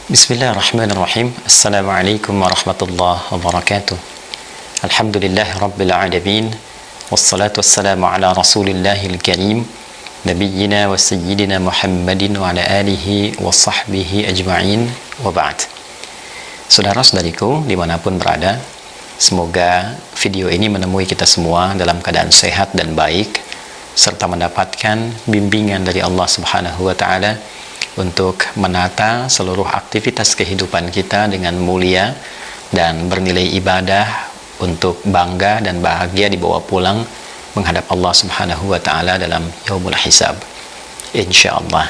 Bismillahirrahmanirrahim. Assalamualaikum warahmatullahi wabarakatuh. Alhamdulillah rabbil alamin. Wassalatu wassalamu ala rasulillahil karim, nabiyyina wa sayyidina Muhammadin wa ala alihi wa sahbihi ajma'in, wa ba'd. Saudara-saudariku dimanapun berada, semoga video ini menemui kita semua dalam keadaan sehat dan baik, serta mendapatkan bimbingan dari Allah Subhanahu wa ta'ala untuk menata seluruh aktivitas kehidupan kita dengan mulia dan bernilai ibadah, untuk bangga dan bahagia dibawa pulang menghadap Allah Subhanahu wa ta'ala dalam yaumul hisab, insyaallah.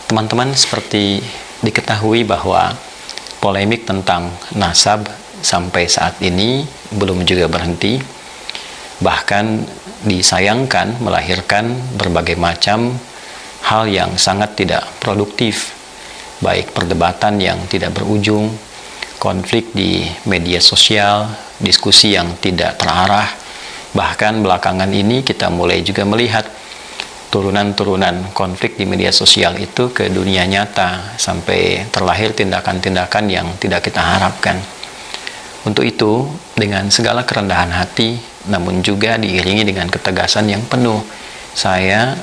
Teman-teman, seperti diketahui bahwa polemik tentang nasab sampai saat ini belum juga berhenti, bahkan disayangkan melahirkan berbagai macam hal yang sangat tidak produktif, baik perdebatan yang tidak berujung, konflik di media sosial, diskusi yang tidak terarah. Bahkan belakangan ini kita mulai juga melihat turunan-turunan konflik di media sosial itu ke dunia nyata, sampai terlahir tindakan-tindakan yang tidak kita harapkan. Untuk itu, dengan segala kerendahan hati, namun juga diiringi dengan ketegasan yang penuh, saya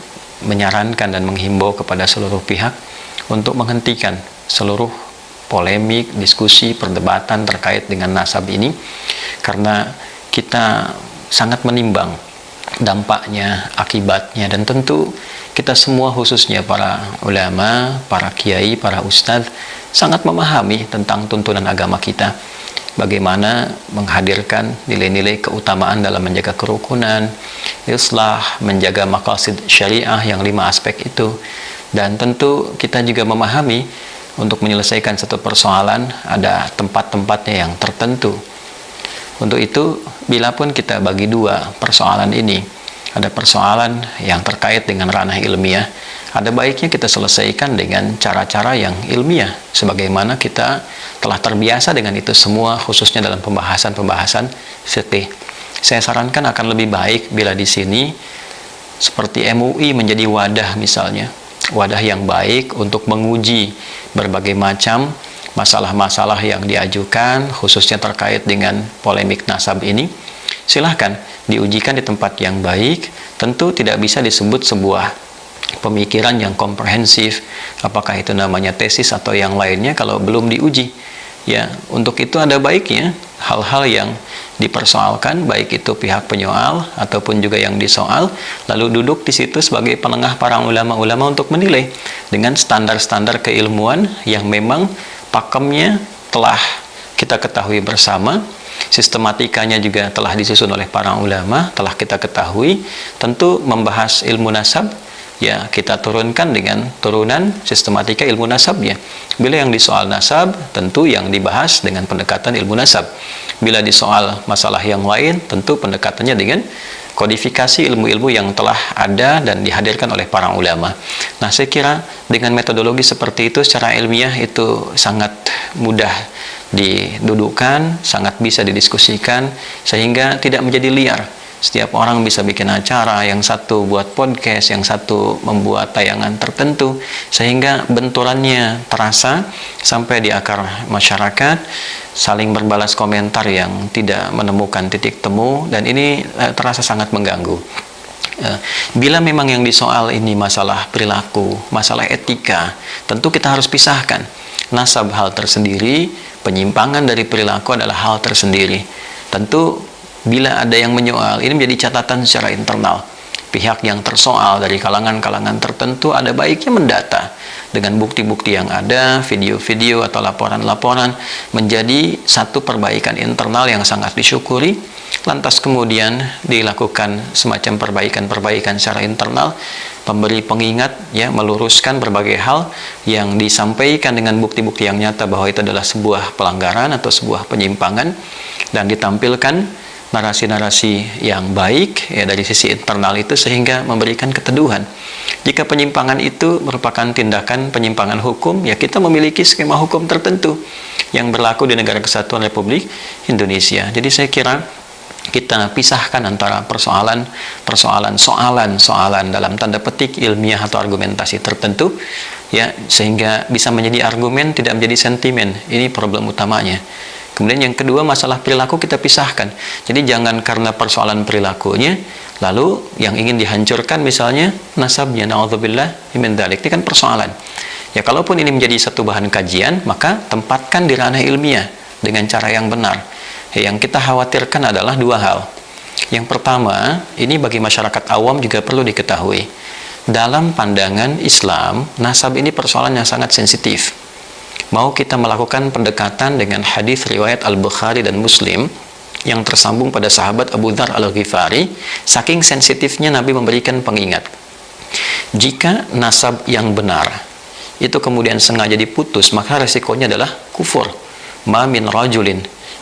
menyarankan dan menghimbau kepada seluruh pihak untuk menghentikan seluruh polemik, diskusi, perdebatan terkait dengan nasab ini, karena kita sangat menimbang dampaknya, akibatnya, dan tentu kita semua, khususnya para ulama, para kiai, para ustadz, sangat memahami tentang tuntunan agama kita, bagaimana menghadirkan nilai-nilai keutamaan dalam menjaga kerukunan, islah, menjaga maqasid syariah yang 5 aspek itu. Dan tentu kita juga memahami untuk menyelesaikan satu persoalan ada tempat-tempatnya yang tertentu. Untuk itu, bila pun kita bagi dua persoalan ini, ada persoalan yang terkait dengan ranah ilmiah, ada baiknya kita selesaikan dengan cara-cara yang ilmiah, sebagaimana kita telah terbiasa dengan itu semua, khususnya dalam pembahasan-pembahasan fikih. Saya sarankan akan lebih baik bila di sini seperti MUI menjadi wadah, misalnya wadah yang baik untuk menguji berbagai macam masalah-masalah yang diajukan, khususnya terkait dengan polemik nasab ini. Silahkan diujikan di tempat yang baik. Tentu tidak bisa disebut sebuah pemikiran yang komprehensif, apakah itu namanya tesis atau yang lainnya, kalau belum diuji. Ya, untuk itu ada baiknya hal-hal yang dipersoalkan, baik itu pihak penyoal ataupun juga yang disoal, lalu duduk di situ sebagai penengah para ulama-ulama untuk menilai dengan standar-standar keilmuan yang memang pakemnya telah kita ketahui bersama, sistematikanya juga telah disusun oleh para ulama, telah kita ketahui. Tentu membahas ilmu nasab, ya kita turunkan dengan turunan sistematika ilmu nasabnya. Bila yang disoal nasab, tentu yang dibahas dengan pendekatan ilmu nasab. Bila disoal masalah yang lain, tentu pendekatannya dengan kodifikasi ilmu-ilmu yang telah ada dan dihadirkan oleh para ulama. Nah, saya kira dengan metodologi seperti itu secara ilmiah itu sangat mudah didudukkan, sangat bisa didiskusikan, sehingga tidak menjadi liar. Setiap orang bisa bikin acara, yang satu buat podcast, yang satu membuat tayangan tertentu, sehingga benturannya terasa sampai di akar masyarakat, saling berbalas komentar yang tidak menemukan titik temu, dan ini terasa sangat mengganggu. Bila memang yang disoal ini masalah perilaku, masalah etika, tentu kita harus pisahkan. Nasab hal tersendiri, penyimpangan dari perilaku adalah hal tersendiri. Tentu bila ada yang menyoal, ini menjadi catatan secara internal. Pihak yang tersoal dari kalangan-kalangan tertentu ada baiknya mendata dengan bukti-bukti yang ada, video-video atau laporan-laporan, menjadi satu perbaikan internal yang sangat disyukuri. Lantas kemudian dilakukan semacam perbaikan-perbaikan secara internal, pemberi pengingat, ya, meluruskan berbagai hal yang disampaikan dengan bukti-bukti yang nyata bahwa itu adalah sebuah pelanggaran atau sebuah penyimpangan, dan ditampilkan narasi-narasi yang baik, ya, dari sisi internal itu, sehingga memberikan keteduhan. Jika penyimpangan itu merupakan tindakan penyimpangan hukum, ya kita memiliki skema hukum tertentu yang berlaku di Negara Kesatuan Republik Indonesia. Jadi saya kira kita pisahkan antara soalan dalam tanda petik ilmiah atau argumentasi tertentu ya, sehingga bisa menjadi argumen, tidak menjadi sentimen. Ini problem utamanya. Kemudian yang kedua, masalah perilaku kita pisahkan. Jadi jangan karena persoalan perilakunya lalu yang ingin dihancurkan misalnya nasabnya, na'udzubillah min dzalik. Ini kan persoalan. Ya, kalaupun ini menjadi satu bahan kajian, maka tempatkan di ranah ilmiah dengan cara yang benar. Ya, yang kita khawatirkan adalah dua hal. Yang pertama, ini bagi masyarakat awam juga perlu diketahui. Dalam pandangan Islam, nasab ini persoalan yang sangat sensitif. Mau kita melakukan pendekatan dengan hadis riwayat Al-Bukhari dan Muslim yang tersambung pada sahabat Abu Dzar Al-Ghifari, saking sensitifnya Nabi memberikan pengingat. Jika nasab yang benar itu kemudian sengaja diputus, maka resikonya adalah kufur. Ma min rajulin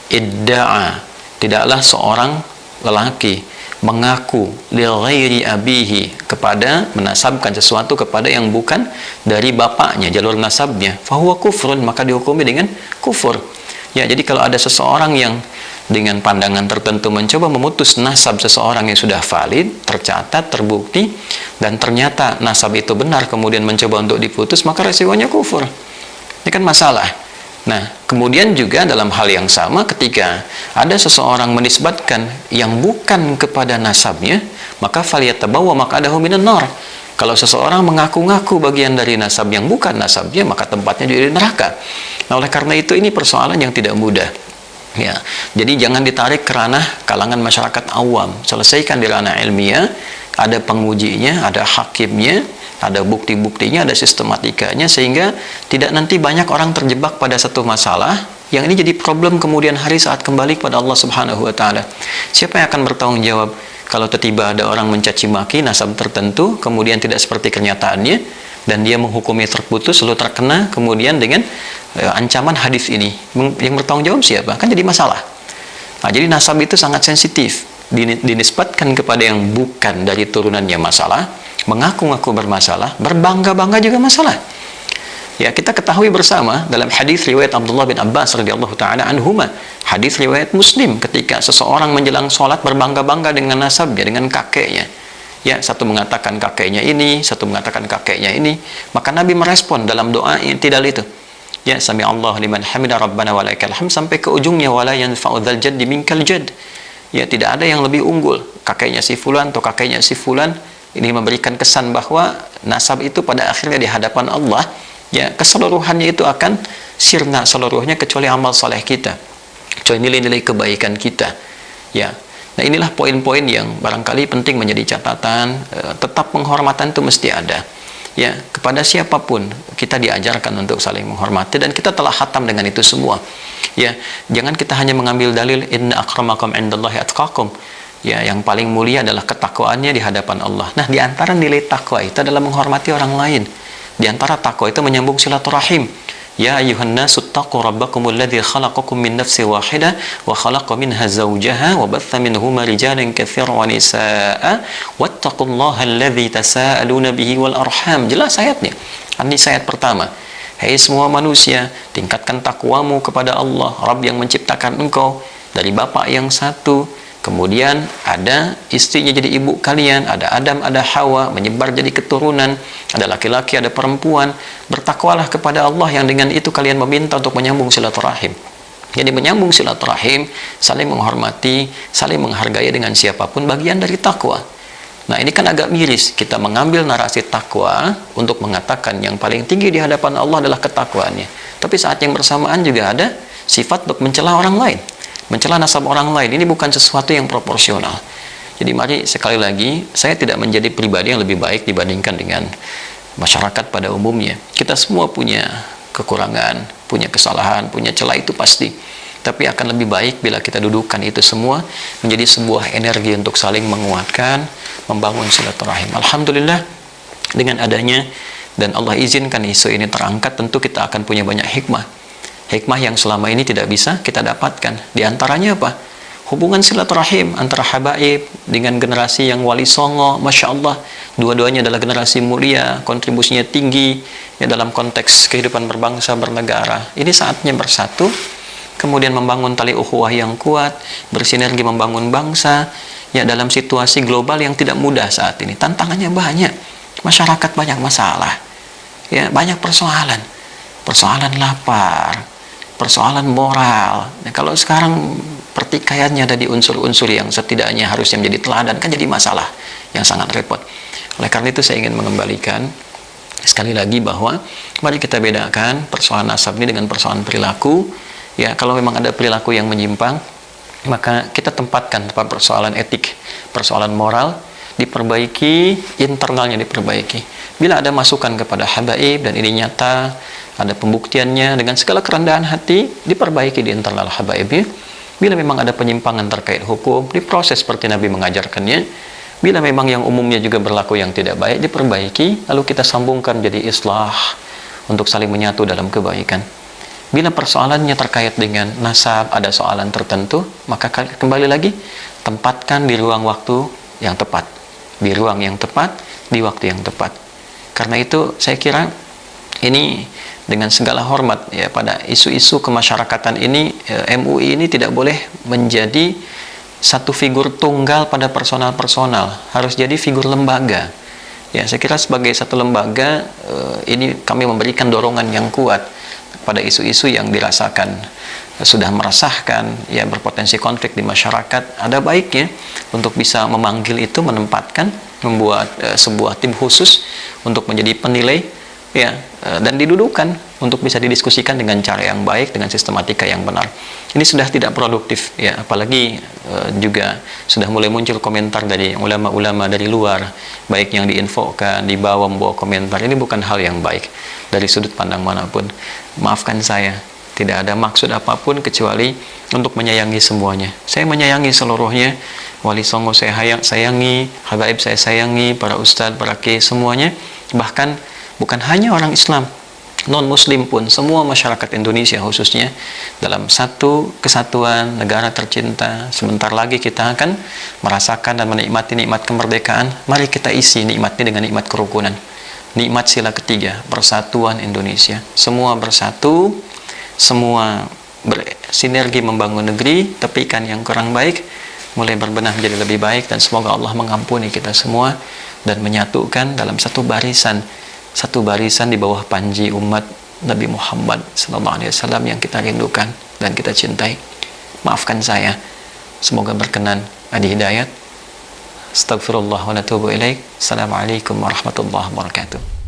idda'a, tidaklah seorang lelaki mengaku li ghairi abihi, kepada menasabkan sesuatu kepada yang bukan dari bapaknya, jalur nasabnya, fahuwa kufrun, maka dihukumi dengan kufur. Ya, jadi kalau ada seseorang yang dengan pandangan tertentu mencoba memutus nasab seseorang yang sudah valid, tercatat, terbukti, dan ternyata nasab itu benar, kemudian mencoba untuk diputus, maka resikonya kufur. Ini kan masalah. Nah, kemudian juga dalam hal yang sama, ketika ada seseorang menisbatkan yang bukan kepada nasabnya, maka falyatabawwa maq'adahu minan nar. Kalau seseorang mengaku-ngaku bagian dari nasab yang bukan nasabnya, maka tempatnya juga di neraka. Nah, oleh karena itu ini persoalan yang tidak mudah. Ya, jadi jangan ditarik ke ranah kalangan masyarakat awam. Selesaikan di ranah ilmiah, ada pengujinya, ada hakimnya, ada bukti-buktinya, ada sistematikanya, sehingga tidak nanti banyak orang terjebak pada satu masalah yang ini jadi problem kemudian hari saat kembali kepada Allah Subhanahu wa taala. Siapa yang akan bertanggung jawab kalau tiba-tiba ada orang mencaci maki nasab tertentu kemudian tidak seperti kenyataannya dan dia menghukumi terputus lalu terkena kemudian dengan ancaman hadis ini? Yang bertanggung jawab siapa? Kan jadi masalah. Nah, jadi nasab itu sangat sensitif, dinisbatkan kepada yang bukan dari turunannya masalah, mengaku-ngaku bermasalah, berbangga-bangga juga masalah. Ya, kita ketahui bersama dalam hadis riwayat Abdullah bin Abbas radhiyallahu taala anhuma, hadis riwayat Muslim, ketika seseorang menjelang sholat berbangga-bangga dengan nasabnya, dengan kakeknya. Ya, satu mengatakan kakeknya ini, satu mengatakan kakeknya ini, maka Nabi merespon dalam doa i'tidal itu. Ya, sami Allah liman hamida rabbana walakal hamd, sampai ke ujungnya wala yanfa'u dzal jaddi minkal jadd. Ya, tidak ada yang lebih unggul, kakeknya si fulan atau kakeknya si fulan. Ini memberikan kesan bahwa nasab itu pada akhirnya di hadapan Allah, ya, keseluruhannya itu akan sirna seluruhnya kecuali amal soleh kita, kecuali nilai-nilai kebaikan kita. Ya, nah inilah poin-poin yang barangkali penting menjadi catatan. Tetap penghormatan itu mesti ada. Ya, kepada siapapun kita diajarkan untuk saling menghormati, dan kita telah khatam dengan itu semua. Ya, jangan kita hanya mengambil dalil inna akramakum indallahi atqakum. Ya, yang paling mulia adalah ketakwaannya di hadapan Allah. Nah, di antara nilai takwa itu adalah menghormati orang lain. Di antara takwa itu menyambung silaturahim. Ya ayyuhan nasu taqu rabbakumul ladzi khalaqakum min nafsin wahidah wa khalaqa minha zawjaha wa batha minhuma rijalan katsiran wa nisaa'a wattaqullaha alladzi tasaaluna bihi wal arham. Jelas ayatnya. Ini ayat pertama. Hai semua manusia, tingkatkan takwamu kepada Allah, Rabb yang menciptakan engkau dari bapak yang satu. Kemudian ada istrinya jadi ibu kalian, ada Adam, ada Hawa, menyebar jadi keturunan, ada laki-laki, ada perempuan. Bertakwalah kepada Allah yang dengan itu kalian meminta untuk menyambung silaturahim. Jadi menyambung silaturahim, saling menghormati, saling menghargai dengan siapapun, bagian dari takwa. Nah, ini kan agak miris kita mengambil narasi takwa untuk mengatakan yang paling tinggi di hadapan Allah adalah ketakwaannya. Tapi saat yang bersamaan juga ada sifat untuk mencela orang lain, mencela nasab orang lain. Ini bukan sesuatu yang proporsional. Jadi mari sekali lagi, saya tidak menjadi pribadi yang lebih baik dibandingkan dengan masyarakat pada umumnya. Kita semua punya kekurangan, punya kesalahan, punya celah, itu pasti. Tapi akan lebih baik bila kita dudukkan itu semua menjadi sebuah energi untuk saling menguatkan, membangun silaturahim. Alhamdulillah, dengan adanya dan Allah izinkan isu ini terangkat, tentu kita akan punya banyak hikmah. Hikmah yang selama ini tidak bisa kita dapatkan. Di antaranya apa? Hubungan silaturahim antara habaib dengan generasi yang wali songo. Masya Allah, dua-duanya adalah generasi mulia, kontribusinya tinggi ya dalam konteks kehidupan berbangsa, bernegara. Ini saatnya bersatu, kemudian membangun tali ukhuwah yang kuat, bersinergi membangun bangsa ya dalam situasi global yang tidak mudah saat ini. Tantangannya banyak, masyarakat banyak masalah. Ya, banyak persoalan. Persoalan lapar, persoalan moral. Nah, kalau sekarang pertikaiannya ada di unsur-unsur yang setidaknya harusnya menjadi teladan, kan jadi masalah yang sangat repot. Oleh karena itu saya ingin mengembalikan sekali lagi bahwa mari kita bedakan persoalan nasab ini dengan persoalan perilaku. Ya, kalau memang ada perilaku yang menyimpang, maka kita tempatkan pada persoalan etik, persoalan moral, diperbaiki, internalnya diperbaiki. Bila ada masukan kepada habaib dan ini nyata, ada pembuktiannya dengan segala kerendahan hati, diperbaiki di internal habaibnya. Bila memang ada penyimpangan terkait hukum, diproses seperti Nabi mengajarkannya. Bila memang yang umumnya juga berlaku yang tidak baik, diperbaiki, lalu kita sambungkan jadi islah untuk saling menyatu dalam kebaikan. Bila persoalannya terkait dengan nasab, ada soalan tertentu, maka kembali lagi, tempatkan di ruang waktu yang tepat. Di ruang yang tepat, di waktu yang tepat. Karena itu saya kira ini dengan segala hormat ya pada isu-isu kemasyarakatan ini, MUI ini tidak boleh menjadi satu figur tunggal pada personal-personal, harus jadi figur lembaga. Ya, saya kira sebagai satu lembaga ini kami memberikan dorongan yang kuat pada isu-isu yang dirasakan sudah meresahkan, ya berpotensi konflik di masyarakat. Ada baiknya untuk bisa memanggil itu, menempatkan, membuat sebuah tim khusus untuk menjadi penilai, ya, dan didudukan untuk bisa didiskusikan dengan cara yang baik, dengan sistematika yang benar. Ini sudah tidak produktif, ya, apalagi juga sudah mulai muncul komentar dari ulama-ulama dari luar, baik yang diinfokan, dibawa membawa komentar. Ini bukan hal yang baik dari sudut pandang manapun. Maafkan saya, tidak ada maksud apapun kecuali untuk menyayangi semuanya. Saya menyayangi seluruhnya. Wali Songo saya sayangi, habaib saya sayangi, para ustadz, para kiai, semuanya. Bahkan bukan hanya orang Islam, non-Muslim pun, semua masyarakat Indonesia khususnya, dalam satu kesatuan negara tercinta. Sebentar lagi kita akan merasakan dan menikmati nikmat kemerdekaan. Mari kita isi nikmatnya dengan nikmat kerukunan, nikmat sila ketiga, persatuan Indonesia. Semua bersatu, semua bersinergi membangun negeri, tepikan yang kurang baik, mulai berbenah menjadi lebih baik, dan semoga Allah mengampuni kita semua dan menyatukan dalam satu barisan di bawah panji umat Nabi Muhammad SAW yang kita rindukan dan kita cintai. Maafkan saya, semoga berkenan, ada hidayat. Astagfirullah wa natubu ilaik. Assalamualaikum warahmatullahi wabarakatuh.